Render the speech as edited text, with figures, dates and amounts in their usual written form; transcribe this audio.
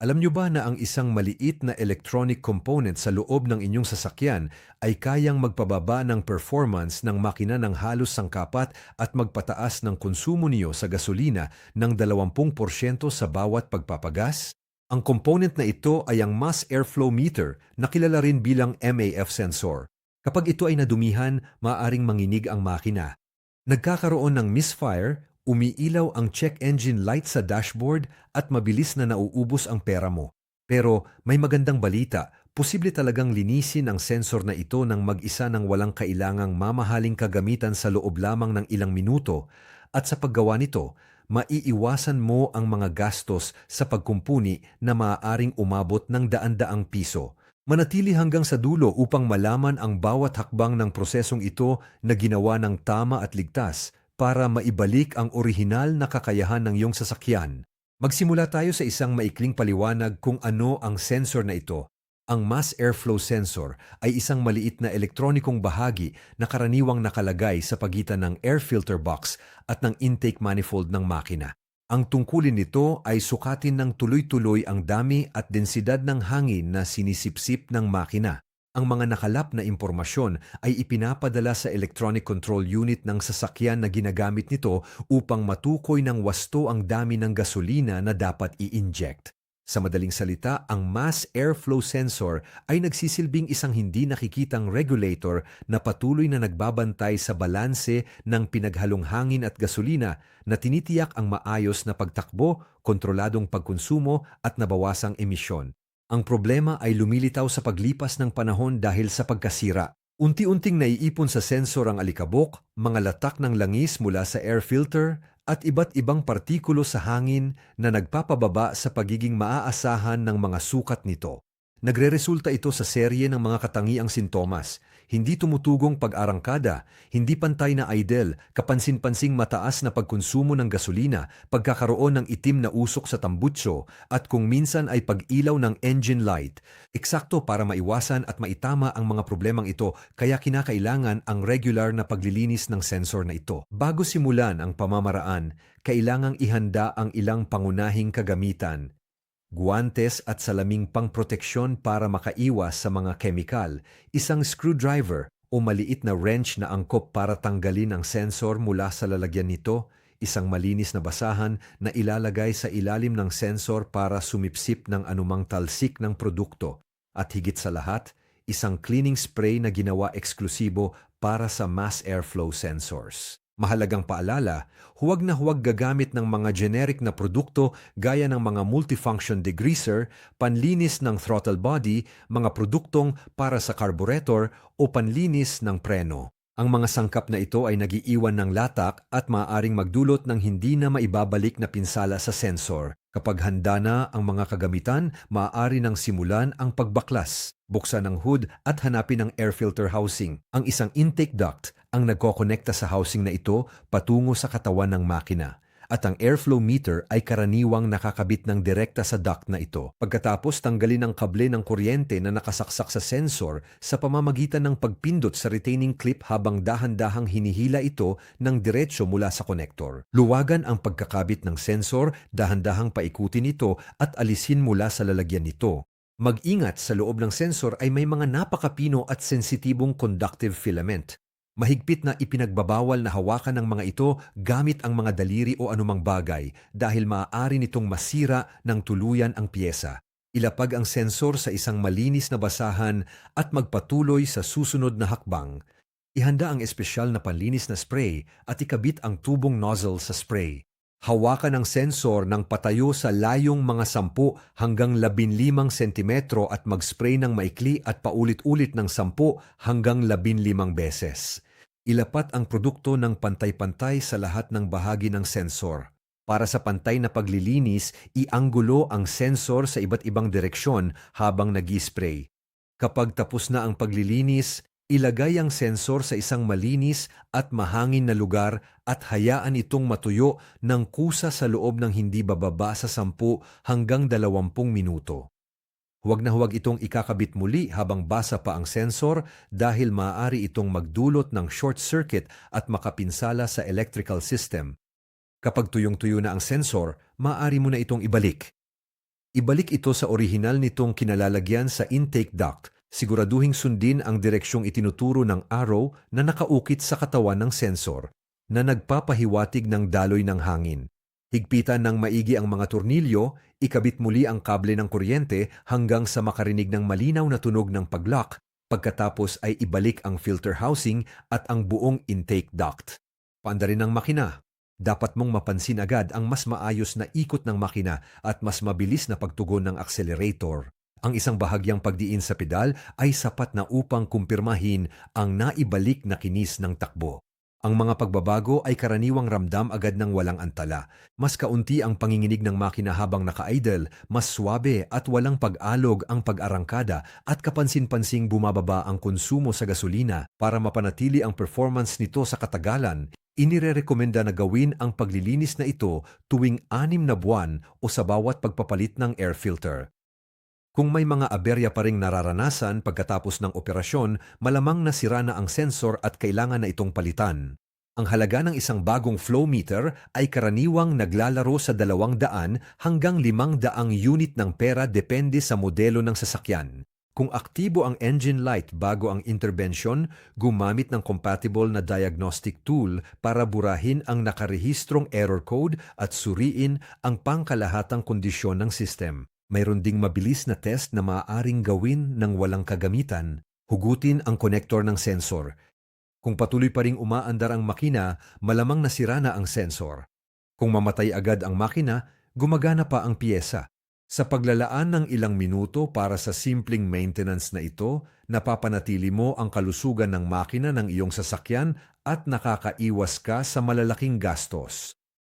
Alam nyo ba na ang isang maliit na electronic component sa loob ng inyong sasakyan ay kayang magpababa ng performance ng makina ng halos sangkapat at magpataas ng konsumo niyo sa gasolina ng 20% sa bawat pagpapagas? Ang component na ito ay ang mass airflow meter na kilala rin bilang MAF sensor. Kapag ito ay nadumihan, maaaring manginig ang makina. Nagkakaroon ng misfire, umiilaw ang check engine light sa dashboard at mabilis na nauubos ang pera mo. Pero may magandang balita, posible talagang linisin ang sensor na ito ng mag-isa ng walang kailangang mamahaling kagamitan sa loob lamang ng ilang minuto. At sa paggawa nito, maiiwasan mo ang mga gastos sa pagkumpuni na maaaring umabot ng daan-daang piso. Manatili hanggang sa dulo upang malaman ang bawat hakbang ng prosesong ito na ginawa ng tama at ligtas para maibalik ang orihinal na kakayahan ng iyong sasakyan. Magsimula tayo sa isang maikling paliwanag kung ano ang sensor na ito. Ang mass airflow sensor ay isang maliit na elektronikong bahagi na karaniwang nakalagay sa pagitan ng air filter box at ng intake manifold ng makina. Ang tungkulin nito ay sukatin ng tuloy-tuloy ang dami at densidad ng hangin na sinisipsip ng makina. Ang mga nakalap na impormasyon ay ipinapadala sa electronic control unit ng sasakyan na ginagamit nito upang matukoy ng wasto ang dami ng gasolina na dapat i-inject. Sa madaling salita, ang mass airflow sensor ay nagsisilbing isang hindi nakikitang regulator na patuloy na nagbabantay sa balanse ng pinaghalong hangin at gasolina na tinitiyak ang maayos na pagtakbo, kontroladong pagkonsumo at nabawasang emisyon. Ang problema ay lumilitaw sa paglipas ng panahon dahil sa pagkasira. Unti-unting naiipon sa sensor ang alikabok, mga latak ng langis mula sa air filter, at iba't ibang partikulo sa hangin na nagpapababa sa pagiging maaasahan ng mga sukat nito. Nagreresulta ito sa serye ng mga katangiang sintomas, hindi tumutugong pag-arangkada, hindi pantay na idle, kapansin-pansing mataas na pagkonsumo ng gasolina, pagkakaroon ng itim na usok sa tambutso, at kung minsan ay pag-ilaw ng engine light. Eksakto para maiwasan at maitama ang mga problemang ito, kaya kinakailangan ang regular na paglilinis ng sensor na ito. Bago simulan ang pamamaraan, kailangang ihanda ang ilang pangunahing kagamitan. Guwantes at salaming pangproteksyon para makaiwas sa mga kemikal, isang screwdriver o maliit na wrench na angkop para tanggalin ang sensor mula sa lalagyan nito, isang malinis na basahan na ilalagay sa ilalim ng sensor para sumipsip ng anumang talsik ng produkto, at higit sa lahat, isang cleaning spray na ginawa eksklusibo para sa mass airflow sensors. Mahalagang paalala, huwag na huwag gagamit ng mga generic na produkto gaya ng mga multifunction degreaser, panlinis ng throttle body, mga produktong para sa carburetor o panlinis ng preno. Ang mga sangkap na ito ay nagiiwan ng latak at maaaring magdulot ng hindi na maibabalik na pinsala sa sensor. Kapag handa na ang mga kagamitan, maaari nang simulan ang pagbaklas. Buksan ang hood at hanapin ang air filter housing, ang isang intake duct ang nagkokonekta sa housing na ito patungo sa katawan ng makina. At ang airflow meter ay karaniwang nakakabit ng direkta sa duct na ito. Pagkatapos tanggalin ang kable ng kuryente na nakasaksak sa sensor sa pamamagitan ng pagpindot sa retaining clip habang dahan-dahang hinihila ito ng diretsyo mula sa konektor. Luwagan ang pagkakabit ng sensor, dahan-dahang paikutin ito at alisin mula sa lalagyan nito. Mag-ingat, sa loob ng sensor ay may mga napakapino at sensitibong conductive filament. Mahigpit na ipinagbabawal na hawakan ng mga ito gamit ang mga daliri o anumang bagay dahil maaari nitong masira ng tuluyan ang piyesa. Ilapag ang sensor sa isang malinis na basahan at magpatuloy sa susunod na hakbang. Ihanda ang espesyal na panlinis na spray at ikabit ang tubong nozzle sa spray. Hawakan ang sensor ng patayo sa layong mga 10 hanggang 15 sentimetro at mag-spray ng maikli at paulit-ulit ng 10 hanggang 15 beses. Ilapat ang produkto ng pantay-pantay sa lahat ng bahagi ng sensor. Para sa pantay na paglilinis, ianggulo ang sensor sa iba't ibang direksyon habang nag-spray. Kapag tapos na ang paglilinis, ilagay ang sensor sa isang malinis at mahangin na lugar at hayaan itong matuyo ng kusa sa loob ng hindi bababa sa 10 hanggang 20 minuto. Huwag na huwag itong ikakabit muli habang basa pa ang sensor dahil maaari itong magdulot ng short circuit at makapinsala sa electrical system. Kapag tuyong-tuyo na ang sensor, maaari mo na itong ibalik. Ibalik ito sa orihinal nitong kinalalagyan sa intake duct. Siguraduhing sundin ang direksyong itinuturo ng arrow na nakaukit sa katawan ng sensor na nagpapahiwatig ng daloy ng hangin. Higpitan ng maigi ang mga tornilyo, ikabit muli ang kable ng kuryente hanggang sa makarinig ng malinaw na tunog ng pag-lock. Pagkatapos ay ibalik ang filter housing at ang buong intake duct. Paanda rin ng makina. Dapat mong mapansin agad ang mas maayos na ikot ng makina at mas mabilis na pagtugon ng accelerator. Ang isang bahagyang pagdiin sa pedal ay sapat na upang kumpirmahin ang naibalik na kinis ng takbo. Ang mga pagbabago ay karaniwang ramdam agad ng walang antala. Mas kaunti ang panginginig ng makina habang naka-idle, mas swabe at walang pag-alog ang pag-arangkada at kapansin-pansing bumababa ang konsumo sa gasolina. Para mapanatili ang performance nito sa katagalan, inirerekomenda na gawin ang paglilinis na ito tuwing 6 na buwan o sa bawat pagpapalit ng air filter. Kung may mga aberya pa ring nararanasan pagkatapos ng operasyon, malamang nasira na ang sensor at kailangan na itong palitan. Ang halaga ng isang bagong flow meter ay karaniwang naglalaro sa 200 hanggang 500 unit ng pera depende sa modelo ng sasakyan. Kung aktibo ang engine light bago ang intervention, gumamit ng compatible na diagnostic tool para burahin ang nakarehistrong error code at suriin ang pangkalahatang kondisyon ng system. Mayroon ding mabilis na test na maaaring gawin ng walang kagamitan. Hugutin ang konektor ng sensor. Kung patuloy pa ring umaandar ang makina, malamang nasira na ang sensor. Kung mamatay agad ang makina, gumagana pa ang piyesa. Sa paglalaan ng ilang minuto para sa simpleng maintenance na ito, napapanatili mo ang kalusugan ng makina ng iyong sasakyan at nakakaiwas ka sa malalaking gastos.